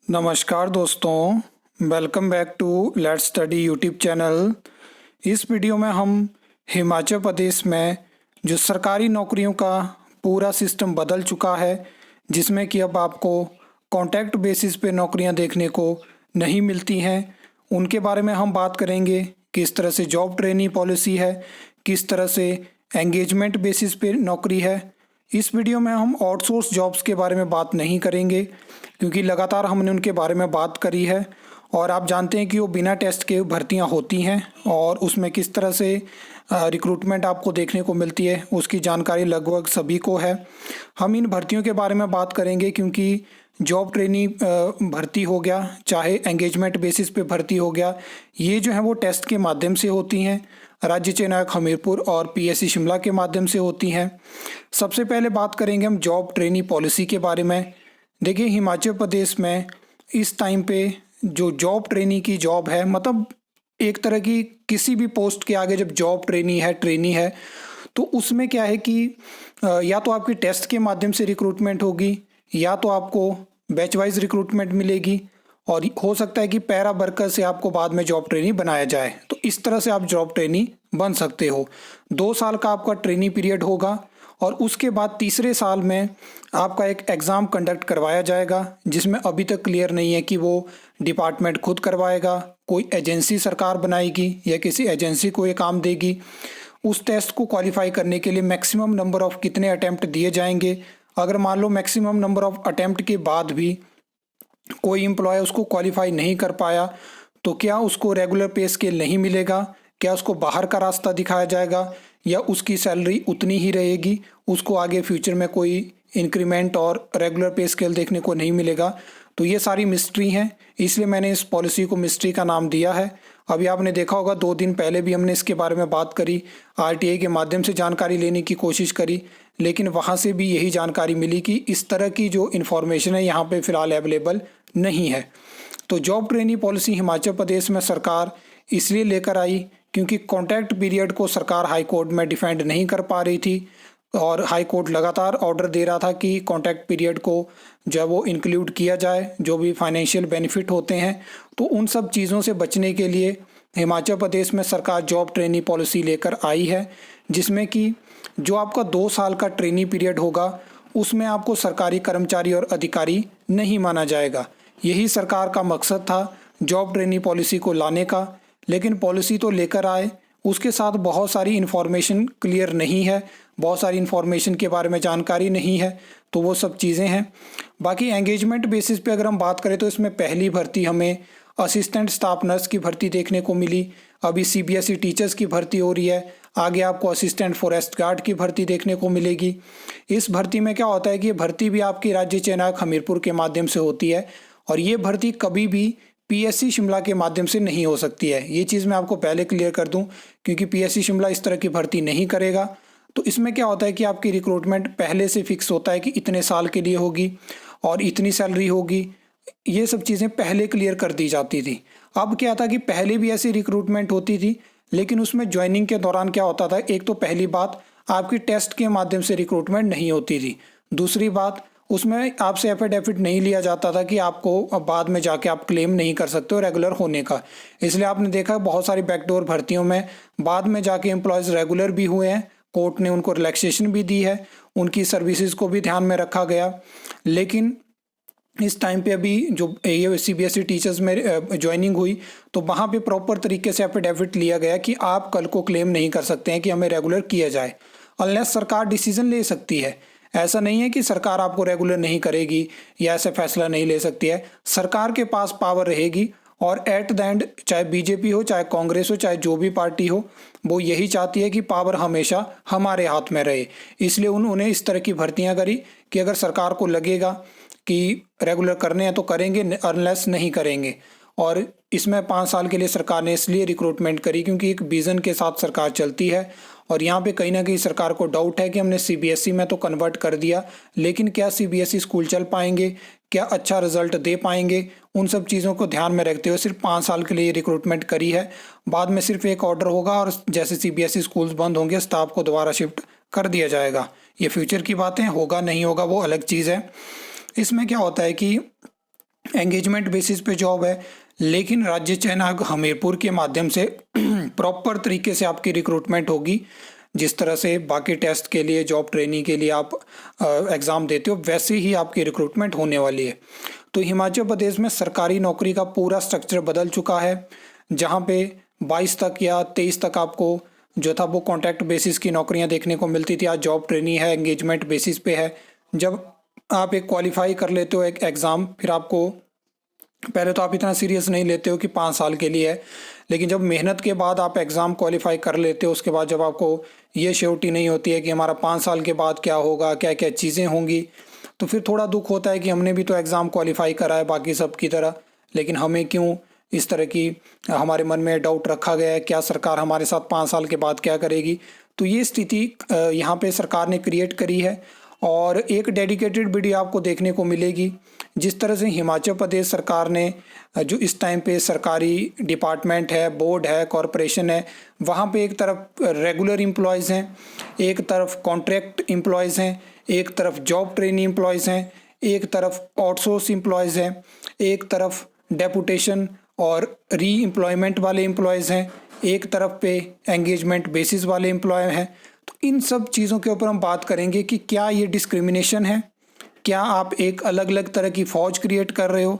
नमस्कार दोस्तों, welcome back to let's study YouTube channel. इस वीडियो में हम हिमाचल प्रदेश में जो सरकारी नौकरियों का पूरा सिस्टम बदल चुका है, जिसमें कि अब आपको कॉन्ट्रैक्ट बेसिस पे नौकरियां देखने को नहीं मिलती हैं, उनके बारे में हम बात करेंगे। किस तरह से जॉब ट्रेनिंग पॉलिसी है, किस तरह से एंगेजमेंट बेसिस पे नौकरी है। इस वीडियो में हम आउटसोर्स जॉब्स के बारे में बात नहीं करेंगे, क्योंकि लगातार हमने उनके बारे में बात करी है और आप जानते हैं कि वो बिना टेस्ट के भर्तियां होती हैं और उसमें किस तरह से रिक्रूटमेंट आपको देखने को मिलती है, उसकी जानकारी लगभग सभी को है। हम इन भर्तियों के बारे में बात करेंगे क्योंकि जॉब ट्रेनी भर्ती हो गया, चाहे एंगेजमेंट बेसिस पे भर्ती हो गया, ये जो है वो टेस्ट के माध्यम से होती हैं। राज्य चयन हमीरपुर और पीएससी शिमला के माध्यम से होती हैं। सबसे पहले बात करेंगे हम जॉब ट्रेनी पॉलिसी के बारे में। देखिए, हिमाचल प्रदेश में इस टाइम पे जो जॉब ट्रेनी की जॉब है, मतलब एक तरह की किसी भी पोस्ट के आगे जब जॉब ट्रेनी है तो उसमें क्या है कि या तो आपकी टेस्ट के माध्यम से रिक्रूटमेंट होगी, या तो आपको बैच वाइज रिक्रूटमेंट मिलेगी, और हो सकता है कि पैरा वर्कर से आपको बाद में जॉब ट्रेनी बनाया जाए। तो इस तरह से आप जॉब ट्रेनी बन सकते हो। 2 साल का आपका ट्रेनी पीरियड होगा और उसके बाद तीसरे साल में आपका एक एग्ज़ाम कंडक्ट करवाया जाएगा, जिसमें अभी तक क्लियर नहीं है कि वो डिपार्टमेंट खुद करवाएगा, कोई एजेंसी सरकार बनाएगी या किसी एजेंसी को ये काम देगी। उस टेस्ट को क्वालिफाई करने के लिए मैक्सिमम नंबर ऑफ़ कितने अटैम्प्ट दिए जाएंगे। अगर मान लो मैक्सिमम नंबर ऑफ़ अटैम्प्ट के बाद भी कोई एम्प्लॉय उसको क्वालिफाई नहीं कर पाया, तो क्या उसको रेगुलर पे स्केल नहीं मिलेगा, क्या उसको बाहर का रास्ता दिखाया जाएगा, या उसकी सैलरी उतनी ही रहेगी, उसको आगे फ्यूचर में कोई इंक्रीमेंट और रेगुलर पे स्केल देखने को नहीं मिलेगा। तो ये सारी मिस्ट्री हैं, इसलिए मैंने इस पॉलिसी को मिस्ट्री का नाम दिया है। अभी आपने देखा होगा 2 दिन पहले भी हमने इसके बारे में बात करी, आरटीआई के माध्यम से जानकारी लेने की कोशिश करी, लेकिन वहाँ से भी यही जानकारी मिली कि इस तरह की जो इन्फॉर्मेशन है यहाँ पे फ़िलहाल अवेलेबल नहीं है। तो job trainee policy Himachal Pradesh में सरकार इसलिए लेकर आई क्योंकि कॉन्ट्रैक्ट पीरियड को सरकार हाई कोर्ट में डिफेंड नहीं कर पा रही थी, और हाई कोर्ट लगातार ऑर्डर दे रहा था कि कॉन्ट्रैक्ट पीरियड को जब वो इंक्लूड किया जाए, जो भी फाइनेंशियल बेनिफिट होते हैं। तो उन सब चीज़ों से बचने के लिए हिमाचल प्रदेश में सरकार जॉब ट्रेनी पॉलिसी लेकर आई है, जिसमें कि जो आपका 2 साल का ट्रेनी पीरियड होगा उसमें आपको सरकारी कर्मचारी और अधिकारी नहीं माना जाएगा। यही सरकार का मकसद था जॉब ट्रेनी पॉलिसी को लाने का, लेकिन पॉलिसी तो लेकर आए, उसके साथ बहुत सारी इन्फॉर्मेशन क्लियर नहीं है, बहुत सारी इन्फॉर्मेशन के बारे में जानकारी नहीं है। तो वो सब चीज़ें हैं। बाकी एंगेजमेंट बेसिस पे अगर हम बात करें तो इसमें पहली भर्ती हमें असिस्टेंट स्टाफ नर्स की भर्ती देखने को मिली। अभी सीबीएसई टीचर्स की भर्ती हो रही है, आगे आपको असिस्टेंट फॉरेस्ट गार्ड की भर्ती देखने को मिलेगी। इस भर्ती में क्या होता है कि ये भर्ती भी आपकी राज्य चयन हमीरपुर के माध्यम से होती है, और ये भर्ती कभी भी पीएससी शिमला के माध्यम से नहीं हो सकती है। ये चीज़ मैं आपको पहले क्लियर कर दूं, क्योंकि पीएससी शिमला इस तरह की भर्ती नहीं करेगा। तो इसमें क्या होता है कि आपकी रिक्रूटमेंट पहले से फिक्स होता है कि इतने साल के लिए होगी और इतनी सैलरी होगी। ये सब चीज़ें पहले क्लियर कर दी जाती थी। अब क्या था कि पहले भी ऐसी रिक्रूटमेंट होती थी, लेकिन उसमें ज्वाइनिंग के दौरान क्या होता था, एक तो पहली बात आपकी टेस्ट के माध्यम से रिक्रूटमेंट नहीं होती थी। दूसरी बात, उसमें आपसे एफिडेविट नहीं लिया जाता था कि आपको बाद में जाके आप क्लेम नहीं कर सकते हो रेगुलर होने का। इसलिए आपने देखा बहुत सारी बैकडोर भर्तियों में बाद में जाके एम्प्लॉयज़ रेगुलर भी हुए हैं, कोर्ट ने उनको रिलैक्सेशन भी दी है, उनकी सर्विसेज को भी ध्यान में रखा गया। लेकिन इस टाइम पे अभी जो ये सीबीएसई टीचर्स में ज्वाइनिंग हुई, तो वहाँ पे प्रॉपर तरीके से एफिडेविट लिया गया कि आप कल को क्लेम नहीं कर सकते हैं कि हमें रेगुलर किया जाए, अनलेस सरकार डिसीजन ले सकती है। ऐसा नहीं है कि सरकार आपको रेगुलर नहीं करेगी या ऐसा फैसला नहीं ले सकती है। सरकार के पास पावर रहेगी, और एट द एंड चाहे बीजेपी हो, चाहे कांग्रेस हो, चाहे जो भी पार्टी हो, वो यही चाहती है कि पावर हमेशा हमारे हाथ में रहे। इसलिए उन्होंने इस तरह की भर्तियां करी कि अगर सरकार को लगेगा कि रेगुलर करने हैं तो करेंगे, अनलेस नहीं करेंगे। और इसमें 5 साल के लिए सरकार ने इसलिए रिक्रूटमेंट करी क्योंकि एक विज़न के साथ सरकार चलती है। और यहाँ पे कहीं ना कहीं सरकार को डाउट है कि हमने सीबीएसई में तो कन्वर्ट कर दिया, लेकिन क्या सीबीएसई स्कूल चल पाएंगे, क्या अच्छा रिजल्ट दे पाएंगे, उन सब चीज़ों को ध्यान में रखते हुए सिर्फ 5 साल के लिए रिक्रूटमेंट करी है। बाद में सिर्फ एक ऑर्डर होगा और जैसे सीबीएसई स्कूल्स बंद होंगे स्टाफ को दोबारा शिफ्ट कर दिया जाएगा। ये फ्यूचर की बातें, होगा नहीं होगा वो अलग चीज़ है। इसमें क्या होता है कि एंगेजमेंट बेसिस पे जॉब है, लेकिन राज्य चयन आयोग हमीरपुर के माध्यम से प्रॉपर तरीके से आपकी रिक्रूटमेंट होगी। जिस तरह से बाकी टेस्ट के लिए, जॉब ट्रेनिंग के लिए आप एग्ज़ाम देते हो, वैसे ही आपकी रिक्रूटमेंट होने वाली है। तो हिमाचल प्रदेश में सरकारी नौकरी का पूरा स्ट्रक्चर बदल चुका है, जहाँ पे 22 तक या 23 तक आपको जो था वो कॉन्ट्रैक्ट बेसिस की नौकरियां देखने को मिलती थी। आज जॉब ट्रेनिंग है, एंगेजमेंट बेसिस पे है। जब आप एक क्वालिफाई कर लेते हो एक एग्ज़ाम, फिर आपको पहले तो आप इतना सीरियस नहीं लेते हो कि 5 साल के लिए है, लेकिन जब मेहनत के बाद आप एग्ज़ाम क्वालिफाई कर लेते हो, उसके बाद जब आपको ये श्योरिटी नहीं होती है कि हमारा 5 साल के बाद क्या होगा, क्या क्या चीज़ें होंगी, तो फिर थोड़ा दुख होता है कि हमने भी तो एग्ज़ाम क्वालिफाई करा है बाकी सब की तरह, लेकिन हमें क्यों इस तरह की हमारे मन में डाउट रखा गया है, क्या सरकार हमारे साथ 5 साल के बाद क्या करेगी। तो ये स्थिति यहाँ पे सरकार ने क्रिएट करी है। और एक डेडिकेटेड वीडियो आपको देखने को मिलेगी, जिस तरह से हिमाचल प्रदेश सरकार ने जो इस टाइम पे सरकारी डिपार्टमेंट है, बोर्ड है, कॉरपोरेशन है, वहाँ पे एक तरफ रेगुलर एम्प्लॉयज़ हैं, एक तरफ कॉन्ट्रैक्ट एम्प्लॉयज़ हैं, एक तरफ जॉब ट्रेनी एम्प्लॉयज़ हैं, एक तरफ आउटसोर्स एम्प्लॉयज़ हैं, एक तरफ डेपुटेशन और री एम्प्लॉयमेंट वाले एम्प्लॉयज़ हैं, एक तरफ पे एंगेजमेंट बेसिस वाले एम्प्लॉय हैं। तो इन सब चीज़ों के ऊपर हम बात करेंगे कि क्या ये डिस्क्रिमिनेशन है, क्या आप एक अलग अलग तरह की फ़ौज क्रिएट कर रहे हो,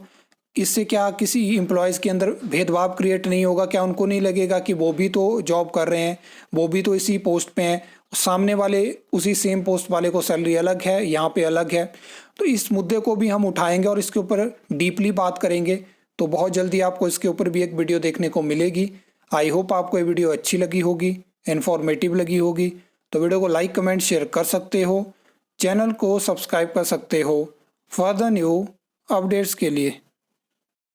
इससे क्या किसी एम्प्लॉयज़ के अंदर भेदभाव क्रिएट नहीं होगा, क्या उनको नहीं लगेगा कि वो भी तो जॉब कर रहे हैं, वो भी तो इसी पोस्ट पे हैं, सामने वाले उसी सेम पोस्ट वाले को सैलरी अलग है, यहाँ पे अलग है। तो इस मुद्दे को भी हम उठाएंगे और इसके ऊपर डीपली बात करेंगे। तो बहुत जल्दी आपको इसके ऊपर भी एक वीडियो देखने को मिलेगी। आई होप आपको ये वीडियो अच्छी लगी होगी, इन्फॉर्मेटिव लगी होगी। तो वीडियो को लाइक, कमेंट, शेयर कर सकते हो, चैनल को सब्सक्राइब कर सकते हो फर्दर न्यू अपडेट्स के लिए।